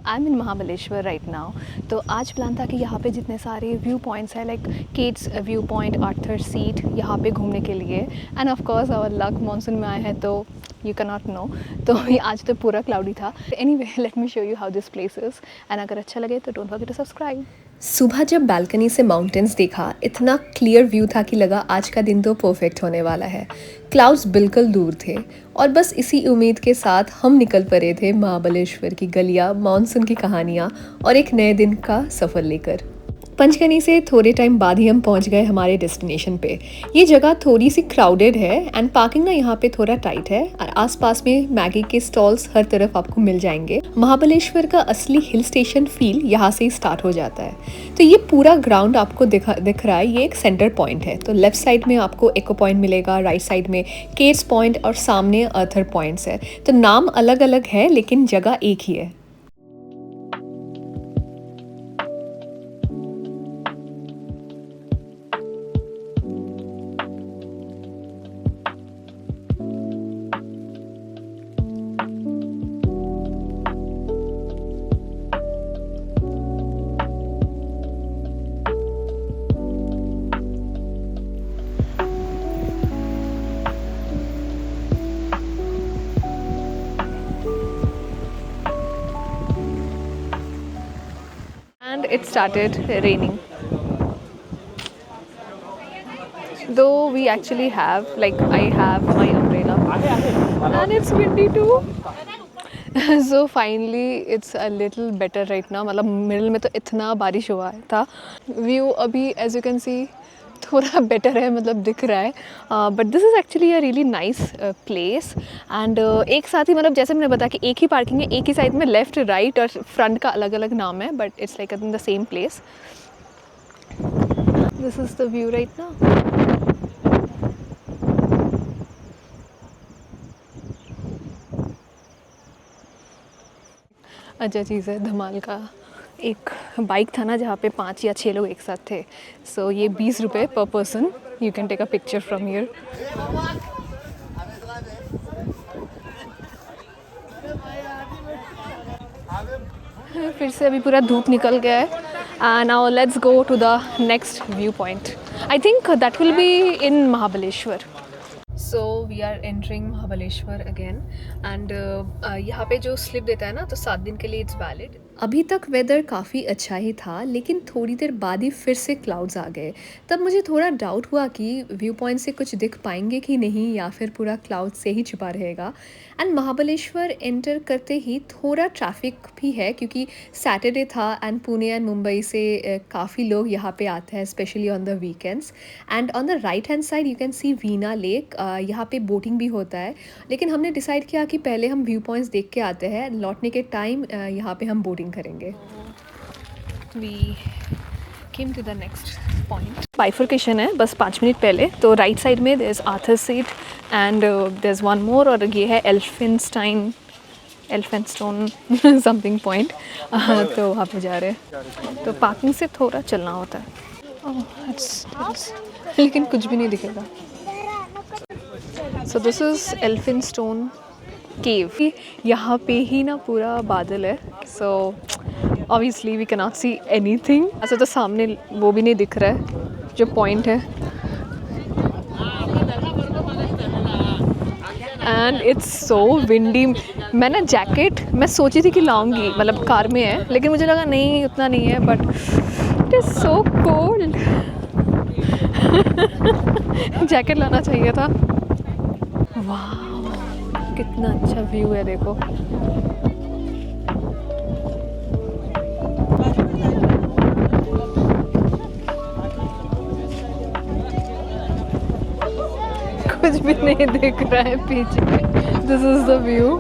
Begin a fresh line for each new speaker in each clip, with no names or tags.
I am in Mahabaleshwar right now. तो आज plan था कि यहाँ पे जितने सारे व्यू पॉइंट्स हैं like Kate's view point, Arthur seat, यहाँ पे घूमने के लिए। And of course our luck monsoon में आए हैं तो यू कैन नॉट नो। तो ये आज तो पूरा क्लाउडी था। Anyway let me show you how this place is and अगर अच्छा लगे तो डोंट फॉरगेट टू सब्सक्राइब।
सुबह जब बालकनी से माउंटेन्स देखा, इतना क्लियर व्यू था कि लगा आज का दिन तो परफेक्ट होने वाला है। क्लाउड्स बिल्कुल दूर थे और बस इसी उम्मीद के साथ हम निकल पड़े थे महाबलेश्वर की गलियाँ, मानसून की कहानियाँ और एक नए दिन का सफ़र लेकर। पंचगनी से थोड़े टाइम बाद ही हम पहुंच गए हमारे डेस्टिनेशन पे। ये जगह थोड़ी सी क्राउडेड है एंड पार्किंग ना यहाँ पे थोड़ा टाइट है और आसपास में मैगी के स्टॉल्स हर तरफ आपको मिल जाएंगे। महाबलेश्वर का असली हिल स्टेशन फील यहाँ से ही स्टार्ट हो जाता है। तो ये पूरा ग्राउंड आपको दिख रहा है, ये एक सेंटर पॉइंट है। तो लेफ्ट साइड में आपको एको पॉइंट मिलेगा, राइट साइड में केट्स पॉइंट और सामने अर्थर पॉइंट्स है। तो नाम अलग अलग है लेकिन जगह एक ही है।
And it started raining. Though we actually have, like I have my umbrella and it's windy too. So finally it's a little better right now. मतलब मिडिल में तो इतना बारिश हुआ था। व्यू अभी as you can see थोड़ा better है, मतलब दिख रहा है। But this is actually a really nice place and एक साथ ही, मतलब जैसे मैंने बताया कि एक ही पार्किंग है, एक ही साइड में लेफ़्ट राइट और फ्रंट का अलग अलग नाम है, but it's like in the same place. This is the view right now. अच्छा चीज़ है धमाल का एक बाइक था ना जहाँ पे 5 या 6 लोग एक साथ थे। सो ये 20 रुपये पर person, you can take a picture from here. फिर से अभी पूरा धूप निकल गया है। Now let's go to the next view point. I think that will be in Mahabaleshwar. So we are entering Mahabaleshwar again and यहाँ पे जो स्लिप देता है ना, तो 7 दिन के लिए इट्स वैलिड। अभी तक वेदर काफ़ी अच्छा ही था लेकिन थोड़ी देर बाद ही फिर से क्लाउड्स आ गए। तब मुझे थोड़ा डाउट हुआ कि व्यू पॉइंट से कुछ दिख पाएंगे कि नहीं या फिर पूरा क्लाउड से ही छिपा रहेगा। एंड महाबलेश्वर एंटर करते ही थोड़ा ट्रैफिक भी है क्योंकि सैटरडे था एंड पुणे एंड मुंबई से काफ़ी लोग यहाँ पे आते हैं specially on the weekends. And on the right hand side you can C Veena lake. यहाँ पे बोटिंग भी होता है लेकिन हमने डिसाइड किया कि पहले हम व्यू पॉइंट्स देख के आते हैं, लौटने के टाइम यहाँ पे हम बोटिंग करेंगे। We came to the next point. Bifurcation है बस 5 मिनट पहले। तो राइट साइड में there is Arthur seat and there is one more, और ये है एल्फिनस्टोन समथिंग पॉइंट। तो वहाँ पे जा रहे हैं। तो पार्किंग से थोड़ा चलना होता है। लेकिन कुछ भी नहीं दिखेगा। So this is Elphinstone cave. यहाँ पे ही ना पूरा बादल है, so obviously we can not see anything. ऐसे तो सामने वो भी नहीं दिख रहा है जो पॉइंट है। And it's so windy. मैं ना जैकेट मैं सोची थी कि लाऊंगी, मतलब कार में है, लेकिन मुझे लगा नहीं उतना नहीं है, but it is so cold. Jacket लाना चाहिए था। वाह कितना अच्छा व्यू है, देखो। कुछ भी नहीं दिख रहा है पीछे। This is the view.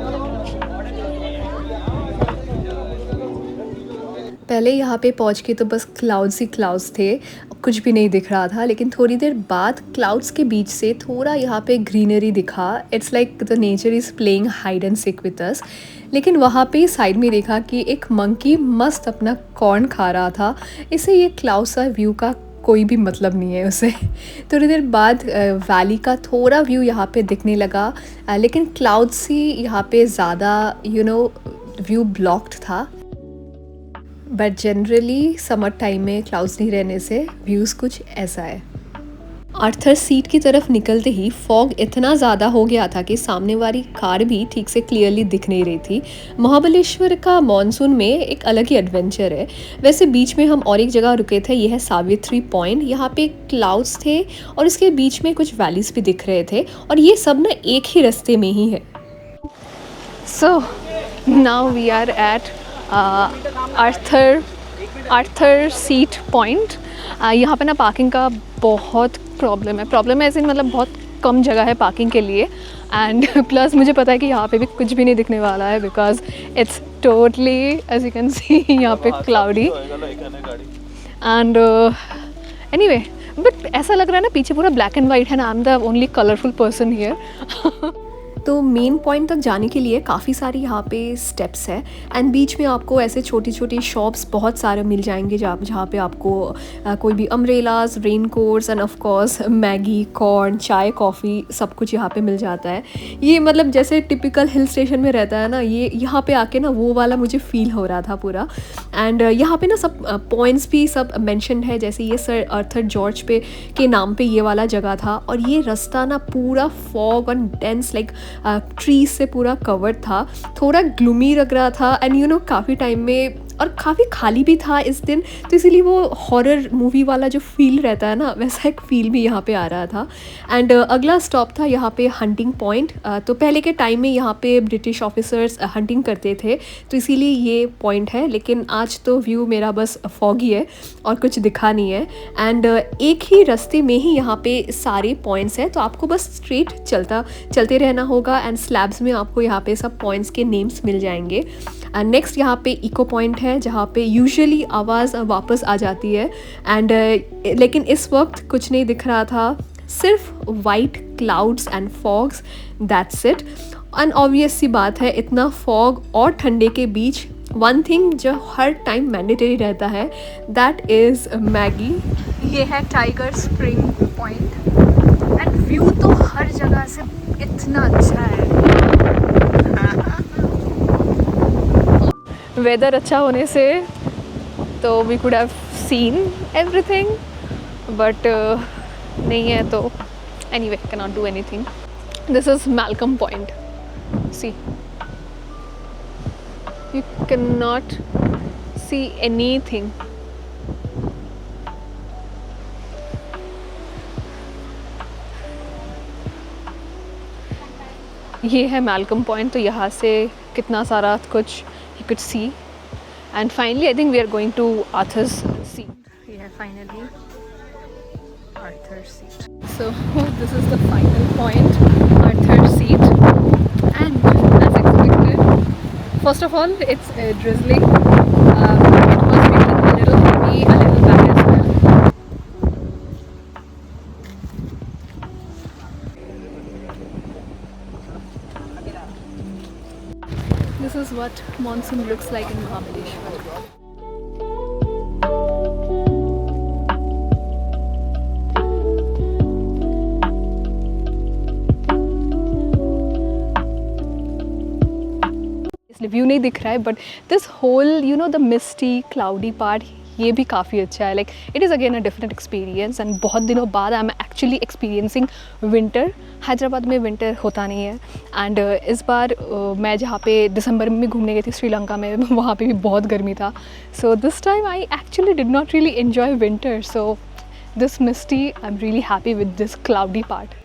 पहले यहाँ पे पहुँच के तो बस क्लाउड्स ही क्लाउड्स थे, कुछ भी नहीं दिख रहा था। लेकिन थोड़ी देर बाद क्लाउड्स के बीच से थोड़ा यहाँ पे ग्रीनरी दिखा। It's like the nature is playing hide and seek with us. लेकिन वहाँ पे साइड में देखा कि एक मंकी मस्त अपना कॉर्न खा रहा था। इसे ये क्लाउड्स का व्यू का कोई भी मतलब नहीं है उसे। थोड़ी देर बाद वैली का थोड़ा व्यू यहाँ पे दिखने लगा, लेकिन क्लाउड्स ही यहाँ पे ज़्यादा व्यू ब्लॉक्ड था।
बट जनरली समर टाइम में क्लाउड्स नहीं रहने से व्यूज़ कुछ ऐसा है। आर्थर सीट की तरफ निकलते ही फॉग इतना ज़्यादा हो गया था कि सामने वाली कार भी ठीक से क्लियरली दिख नहीं रही थी। महाबलेश्वर का मॉनसून में एक अलग ही एडवेंचर है। वैसे बीच में हम और एक जगह रुके थे, यह है सावित्री पॉइंट। यहाँ पे क्लाउड्स थे और इसके बीच में कुछ वैलीज भी दिख रहे थे और ये सब ना एक ही रास्ते में ही है।
So now we are at Arthur seat point. यहाँ पे ना पार्किंग का बहुत प्रॉब्लम है ऐसे, मतलब बहुत कम जगह है पार्किंग के लिए। एंड प्लस मुझे पता है कि यहाँ पे भी कुछ भी नहीं दिखने वाला है because it's totally as you can see यहाँ पे क्लाउडी। एंड एनीवे, बट ऐसा लग रहा है ना पीछे पूरा ब्लैक एंड वाइट है ना, I am the only colourful person here.
तो मेन पॉइंट तक जाने के लिए काफ़ी सारी यहाँ पे स्टेप्स है एंड बीच में आपको ऐसे छोटी छोटी शॉप्स बहुत सारे मिल जाएंगे जहाँ पे आपको कोई भी umbrellas, rain quotes and of course Maggi, corn, चाय, कॉफ़ी सब कुछ यहाँ पे मिल जाता है। ये मतलब जैसे टिपिकल हिल स्टेशन में रहता है ना, ये यहाँ पे आके ना वो वाला मुझे फील हो रहा था पूरा। एंड यहाँ पे ना सब पॉइंट्स भी सब मैंशनड है, जैसे ये सर आर्थर जॉर्ज पे के नाम पे ये वाला जगह था। और ये रास्ता ना पूरा फॉग और डेंस लाइक ट्रीज से पूरा कवर्ड था, थोड़ा ग्लूमी लग रहा था एंड यू नो काफ़ी टाइम में, और काफ़ी खाली भी था इस दिन, तो इसीलिए वो हॉरर मूवी वाला जो फील रहता है ना वैसा एक फील भी यहाँ पे आ रहा था। एंड अगला स्टॉप था यहाँ पे हंटिंग पॉइंट। तो पहले के टाइम में यहाँ पे ब्रिटिश ऑफिसर्स हंटिंग करते थे तो इसीलिए ये पॉइंट है, लेकिन आज तो व्यू मेरा बस फॉगी है और कुछ दिखा नहीं है। एंड एक ही रास्ते में ही यहाँ पे सारे पॉइंट्स हैं, तो आपको बस स्ट्रेट चलते रहना होगा एंड स्लैब्स में आपको यहाँ पे सब पॉइंट्स के नेम्स मिल जाएंगे। नेक्स्ट यहाँ पे इको पॉइंट है जहाँ पे यूजुअली आवाज़ वापस आ जाती है। एंड लेकिन इस वक्त कुछ नहीं दिख रहा था, सिर्फ white clouds and fogs, that's it. Unobvious सी बात है, इतना फॉग और ठंडे के बीच वन थिंग जो हर टाइम मैंडेटरी रहता है, दैट इज़ मैगी।
ये है tiger spring point and view तो हर जगह से इतना अच्छा है। वेदर अच्छा होने से तो we could have seen everything, but नहीं है तो anyway can not do anything. This is Malcolm point, see you can not see anything. ये है मैल्कम पॉइंट, तो यहाँ से कितना सारा कुछ you could see, and finally I think we are going to Arthur's seat. Yeah, finally Arthur's seat. So this is the final point, Arthur's seat, and as expected, first of all it's drizzling. It was raining a little heavy, a little bad as well. This is what monsoon looks like in Mahabaleshwar. इसलिए view नहीं दिख रहा है, but this whole you know the misty cloudy part, ये भी काफ़ी अच्छा है। Like it is again a different experience and बहुत दिनों बाद I am actually experiencing winter. Hyderabad में विंटर होता नहीं है एंड इस बार मैं जहाँ पे दिसंबर में भी घूमने गई थी श्रीलंका में, वहाँ पे भी बहुत गर्मी था। So this time I actually did not really enjoy winter, so this misty I am really happy with this cloudy part.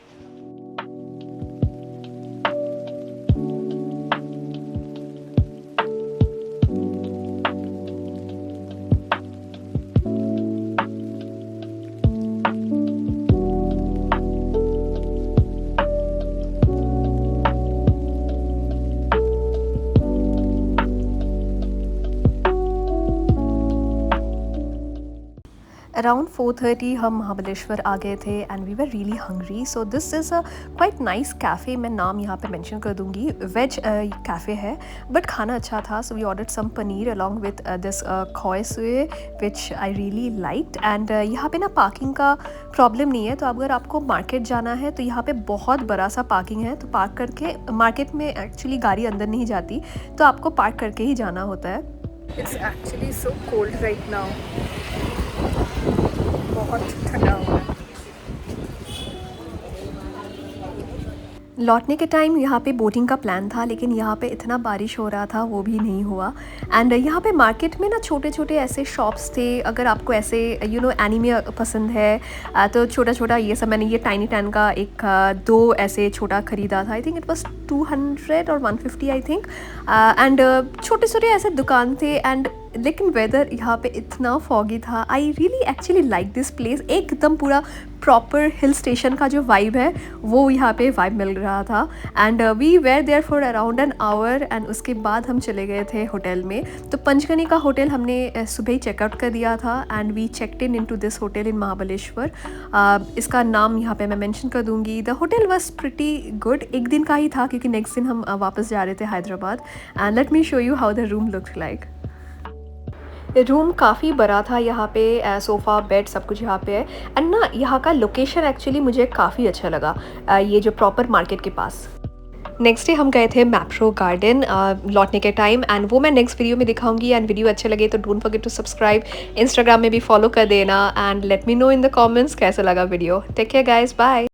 Around 4:30 हम महाबलेश्वर आ गए थे and we were really hungry, so this is a quite nice cafe. मैं नाम यहाँ पे mention कर दूँगी, वेज कैफ़े है बट खाना अच्छा था। So we ordered some paneer along with this खोए सुए which I really liked. And यहाँ पे ना पार्किंग का प्रॉब्लम नहीं है, तो अगर आपको मार्केट जाना है तो यहाँ पे बहुत बड़ा सा पार्किंग है, तो पार्क करके, मार्केट में एक्चुअली गाड़ी अंदर नहीं जाती तो आपको पार्क करके ही जाना होता है।
It's actually so cold right now, बहुत ठंडा हो रहा है।
लौटने के टाइम यहाँ पे बोटिंग का प्लान था, लेकिन यहाँ पे इतना बारिश हो रहा था वो भी नहीं हुआ। एंड यहाँ पे मार्केट में ना छोटे छोटे ऐसे शॉप्स थे, अगर आपको ऐसे एनीमे पसंद है तो छोटा छोटा ये सब, मैंने ये टाइनी टैन का एक दो ऐसे छोटा ख़रीदा था। आई थिंक इट वॉज 200 और 150 आई थिंक। एंड छोटे छोटे ऐसे दुकान थे। एंड लेकिन वेदर यहाँ पे इतना फॉगी था। I really actually like this place. एकदम पूरा प्रॉपर हिल स्टेशन का जो वाइब है वो यहाँ पे वाइब मिल रहा था। And we were there for around an hour. And उसके बाद हम चले गए थे होटल में। तो पंचगनी का होटल हमने सुबह ही चेकआउट कर दिया था। And we checked in to this hotel in Mahabaleshwar. इसका नाम यहाँ पे मैं मेंशन कर दूँगी। The hotel was pretty good. एक दिन का ही था क्योंकि नेक्स्ट दिन हम वापस जा रहे थे Hyderabad. And let me show you how the room looked like. Room काफ़ी बड़ा था, यहाँ पे सोफ़ा बेड सब कुछ यहाँ पे है। एंड ना यहाँ का लोकेशन एक्चुअली मुझे काफ़ी अच्छा लगा, ये जो प्रॉपर मार्केट के पास। नेक्स्ट डे हम गए थे मैप्रो गार्डन लौटने के टाइम। एंड वो मैं नेक्स्ट वीडियो में दिखाऊंगी। एंड वीडियो अच्छे लगे तो don't forget to subscribe. Instagram में भी फॉलो कर देना। And let me know in the comments कैसा लगा video. Take care guys, bye.